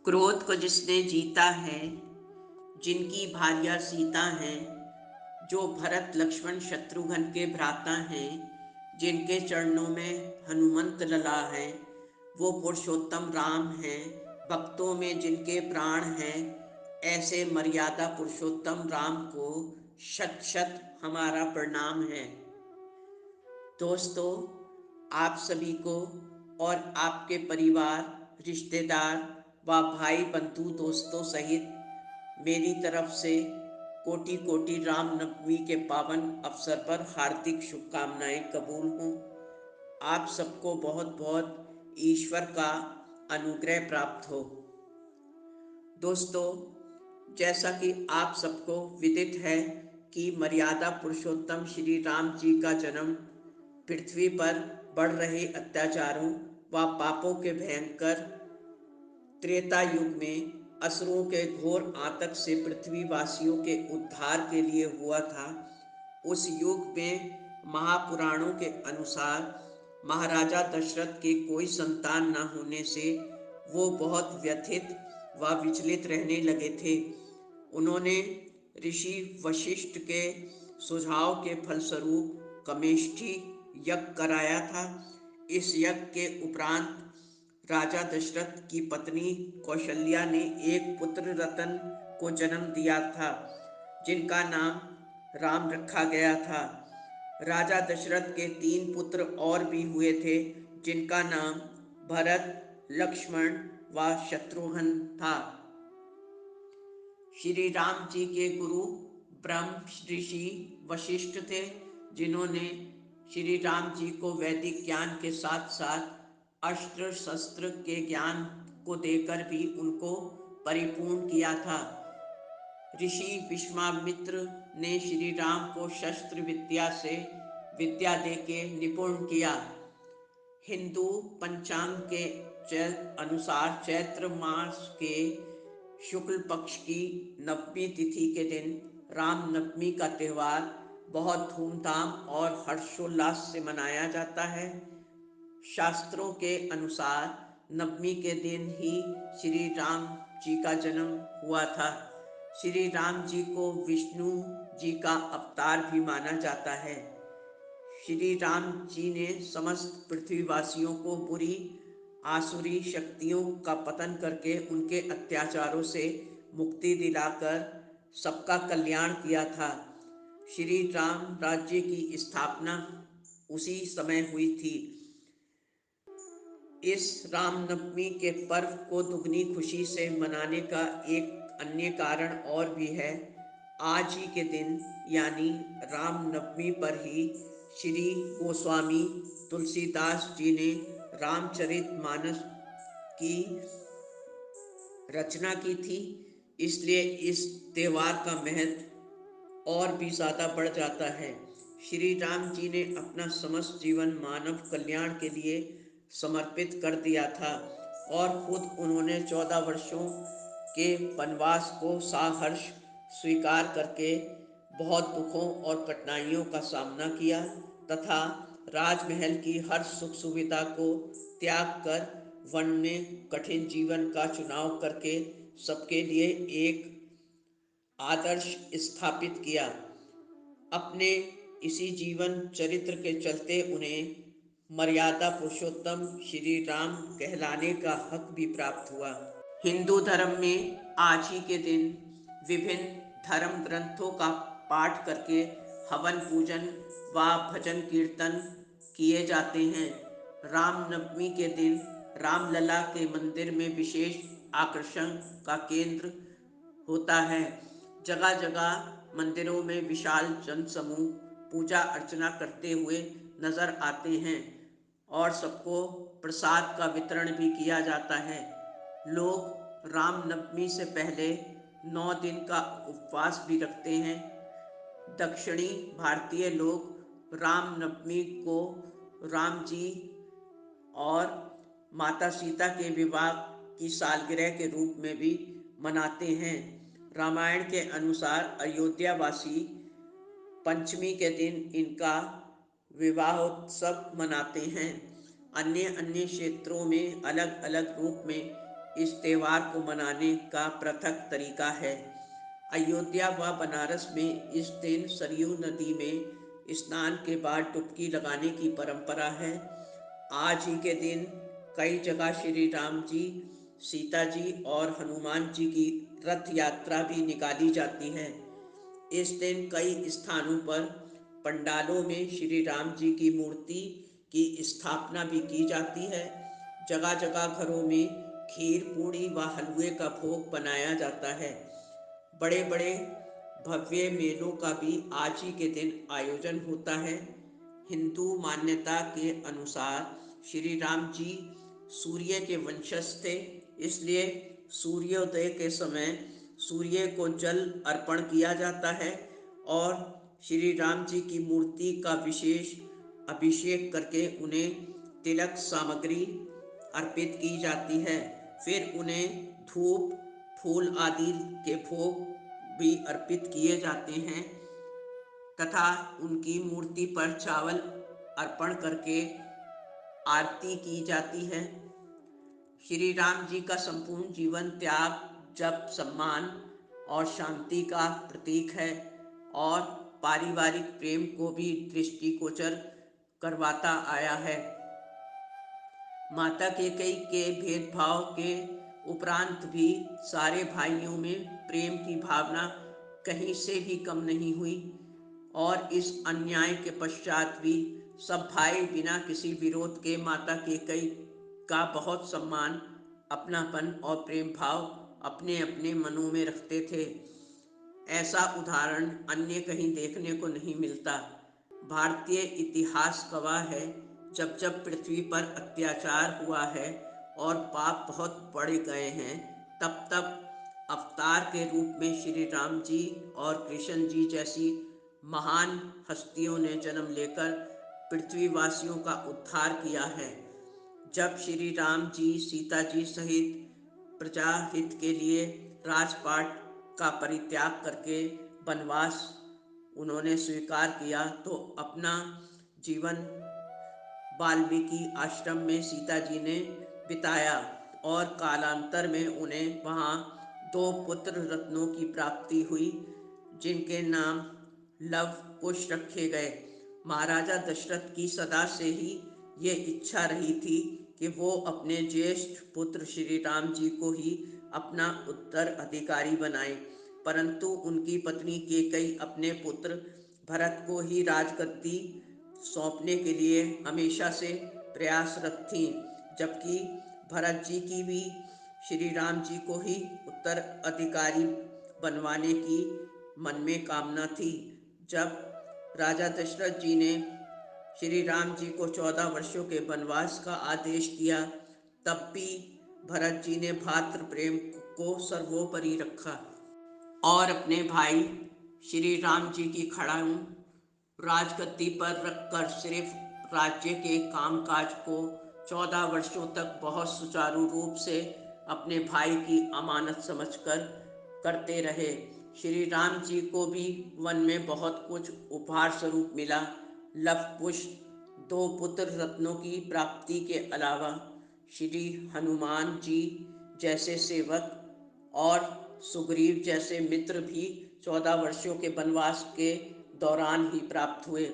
क्रोध को जिसने जीता है, जिनकी भार्या सीता हैं, जो भरत लक्ष्मण शत्रुघ्न के भ्राता हैं, जिनके चरणों में हनुमंत लला है, वो पुरुषोत्तम राम हैं, भक्तों में जिनके प्राण हैं, ऐसे मर्यादा पुरुषोत्तम राम को शत शत हमारा प्रणाम है। दोस्तों, आप सभी को और आपके परिवार, रिश्तेदार व भाई बंधु दोस्तों सहित मेरी तरफ से कोटि कोटि रामनवमी के पावन अवसर पर हार्दिक शुभकामनाएं कबूल हों। आप सबको बहुत बहुत ईश्वर का अनुग्रह प्राप्त हो। दोस्तों, जैसा कि आप सबको विदित है कि मर्यादा पुरुषोत्तम श्री राम जी का जन्म पृथ्वी पर बढ़ रहे अत्याचारों व पापों के भयंकर त्रेता युग में असुरों के घोर आतंक से पृथ्वीवासियों के उद्धार के लिए हुआ था। उस युग में महापुराणों के अनुसार महाराजा दशरथ के कोई संतान न होने से वो बहुत व्यथित व विचलित रहने लगे थे। उन्होंने ऋषि वशिष्ठ के सुझाव के फलस्वरूप कमेष्ठी यज्ञ कराया था। इस यज्ञ के उपरांत राजा दशरथ की पत्नी कौशल्या ने एक पुत्र रतन को जन्म दिया था, जिनका नाम राम रखा गया था। राजा दशरथ के 3 पुत्र और भी हुए थे, जिनका नाम भरत, लक्ष्मण व शत्रुघ्न था। श्री राम जी के गुरु ब्रह्म ऋषि वशिष्ठ थे, जिन्होंने श्री राम जी को वैदिक ज्ञान के साथ साथ अस्त्र शस्त्र के ज्ञान को देकर भी उनको परिपूर्ण किया था। ऋषि विश्वामित्र ने श्री राम को शस्त्र विद्या से विद्या देके निपुण किया। हिंदू पंचांग के अनुसार चैत्र मास के शुक्ल पक्ष की नवमी तिथि के दिन राम नवमी का त्यौहार बहुत धूमधाम और हर्षोल्लास से मनाया जाता है। शास्त्रों के अनुसार नवमी के दिन ही श्री राम जी का जन्म हुआ था। श्री राम जी को विष्णु जी का अवतार भी माना जाता है। श्री राम जी ने समस्त पृथ्वीवासियों को बुरी आसुरी शक्तियों का पतन करके उनके अत्याचारों से मुक्ति दिलाकर सबका कल्याण किया था। श्री राम राज्य की स्थापना उसी समय हुई थी। इस रामनवमी के पर्व को दुगनी खुशी से मनाने का एक अन्य कारण और भी है। आज ही के दिन यानी रामनवमी पर ही श्री गोस्वामी तुलसीदास जी ने रामचरितमानस की रचना की थी, इसलिए इस त्यौहार का महत्व और भी ज़्यादा बढ़ जाता है। श्री राम जी ने अपना समस्त जीवन मानव कल्याण के लिए समर्पित कर दिया था और खुद उन्होंने 14 वर्षों के वनवास को सहर्ष स्वीकार करके बहुत दुखों और कठिनाइयों का सामना किया तथा राजमहल की हर सुख सुविधा को त्याग कर वन में कठिन जीवन का चुनाव करके सबके लिए एक आदर्श स्थापित किया। अपने इसी जीवन चरित्र के चलते उन्हें मर्यादा पुरुषोत्तम श्री राम कहलाने का हक भी प्राप्त हुआ। हिंदू धर्म में आज ही के दिन विभिन्न धर्म ग्रंथों का पाठ करके हवन पूजन व भजन कीर्तन किए जाते हैं। रामनवमी के दिन रामलला के मंदिर में विशेष आकर्षण का केंद्र होता है। जगह जगह मंदिरों में विशाल जनसमूह पूजा अर्चना करते हुए नजर आते हैं और सबको प्रसाद का वितरण भी किया जाता है। लोग रामनवमी से पहले 9 दिन का उपवास भी रखते हैं। दक्षिणी भारतीय लोग रामनवमी को राम जी और माता सीता के विवाह की सालगिरह के रूप में भी मनाते हैं। रामायण के अनुसार अयोध्यावासी पंचमी के दिन इनका विवाहोत्सव मनाते हैं। अन्य अन्य क्षेत्रों में अलग अलग रूप में इस त्यौहार को मनाने का पृथक तरीका है। अयोध्या व बनारस में इस दिन सरयू नदी में स्नान के बाद डुबकी लगाने की परंपरा है। आज ही के दिन कई जगह श्री राम जी, सीता जी और हनुमान जी की रथ यात्रा भी निकाली जाती है। इस दिन कई स्थानों पर पंडालों में श्री राम जी की मूर्ति की स्थापना भी की जाती है। जगह जगह घरों में खीर पूड़ी व हलवे का भोग बनाया जाता है। बड़े बड़े भव्य मेलों का भी आज ही के दिन आयोजन होता है। हिंदू मान्यता के अनुसार श्री राम जी सूर्य के वंशज थे, इसलिए सूर्योदय के समय सूर्य को जल अर्पण किया जाता है और श्री राम जी की मूर्ति का विशेष अभिषेक करके उन्हें तिलक सामग्री अर्पित की जाती है। फिर उन्हें धूप फूल आदि के भोग भी अर्पित किए जाते हैं तथा उनकी मूर्ति पर चावल अर्पण करके आरती की जाती है। श्री राम जी का संपूर्ण जीवन त्याग, जप, सम्मान और शांति का प्रतीक है और पारिवारिक प्रेम को भी दृष्टिगोचर करवाता आया है। माता कैकेयी के भेदभाव के उपरांत भी सारे भाइयों में प्रेम की भावना कहीं से भी कम नहीं हुई और इस अन्याय के पश्चात भी सब भाई बिना किसी विरोध के माता कैकेयी का बहुत सम्मान, अपनापन और प्रेम भाव अपने अपने मनों में रखते थे। ऐसा उदाहरण अन्य कहीं देखने को नहीं मिलता। भारतीय इतिहास गवाह है, जब जब पृथ्वी पर अत्याचार हुआ है और पाप बहुत बढ़ गए हैं, तब तब अवतार के रूप में श्री राम जी और कृष्ण जी जैसी महान हस्तियों ने जन्म लेकर पृथ्वीवासियों का उद्धार किया है। जब श्री राम जी सीता जी सहित प्रजा हित के लिए राजपाट का परित्याग करके वनवास उन्होंने स्वीकार किया तो अपना जीवन वाल्मीकि आश्रम में सीता जी ने बिताया और कालांतर में उन्हें वहाँ दो पुत्र रत्नों की प्राप्ति हुई, जिनके नाम लव कुश रखे गए। महाराजा दशरथ की सदा से ही ये इच्छा रही थी कि वो अपने ज्येष्ठ पुत्र श्री राम जी को ही अपना उत्तराधिकारी बनाएं, परंतु उनकी पत्नी कैकेयी अपने पुत्र भरत को ही राजगद्दी सौंपने के लिए हमेशा से प्रयासरत थीं, जबकि भरत जी की भी श्री राम जी को ही उत्तराधिकारी बनवाने की मन में कामना थी। जब राजा दशरथ जी ने श्री राम जी को 14 वर्षों के वनवास का आदेश दिया, तब भी भरत जी ने भातृ प्रेम को सर्वोपरि रखा और अपने भाई श्री राम जी की खड़ाऊ राजगद्दी पर रखकर सिर्फ राज्य के कामकाज को 14 वर्षों तक बहुत सुचारू रूप से अपने भाई की अमानत समझकर करते रहे। श्री राम जी को भी वन में बहुत कुछ उपहार स्वरूप मिला। लव कुश, दो पुत्र रत्नों की प्राप्ति के अलावा श्री हनुमान जी जैसे सेवक और सुग्रीव जैसे मित्र भी 14 वर्षों के वनवास के दौरान ही प्राप्त हुए।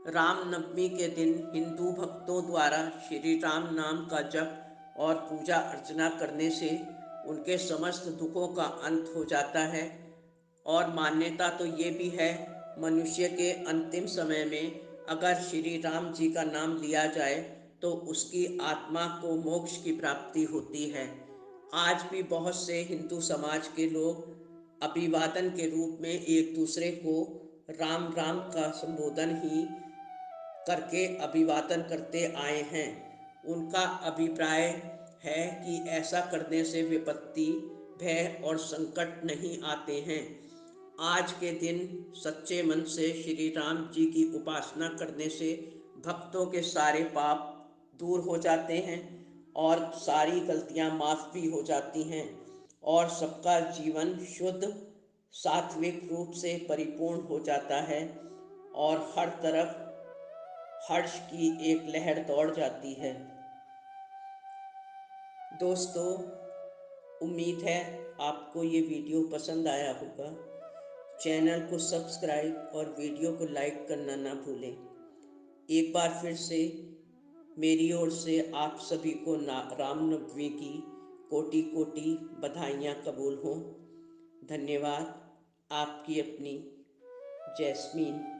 रामनवमी के दिन हिंदू भक्तों द्वारा श्री राम नाम का जप और पूजा अर्चना करने से उनके समस्त दुखों का अंत हो जाता है और मान्यता तो ये भी है, मनुष्य के अंतिम समय में अगर श्री राम जी का नाम लिया जाए तो उसकी आत्मा को मोक्ष की प्राप्ति होती है। आज भी बहुत से हिंदू समाज के लोग अभिवादन के रूप में एक दूसरे को राम राम का संबोधन ही करके अभिवादन करते आए हैं। उनका अभिप्राय है कि ऐसा करने से विपत्ति, भय और संकट नहीं आते हैं। आज के दिन सच्चे मन से श्री राम जी की उपासना करने से भक्तों के सारे पाप दूर हो जाते हैं और सारी गलतियां माफ भी हो जाती हैं और सबका जीवन शुद्ध सात्विक रूप से परिपूर्ण हो जाता है और हर तरफ हर्ष की एक लहर दौड़ जाती है। दोस्तों, उम्मीद है आपको ये वीडियो पसंद आया होगा। चैनल को सब्सक्राइब और वीडियो को लाइक करना ना भूलें। एक बार फिर से मेरी ओर से आप सभी को रामनवमी की कोटि कोटि बधाइयाँ कबूल हों। धन्यवाद। आपकी अपनी जैस्मीन।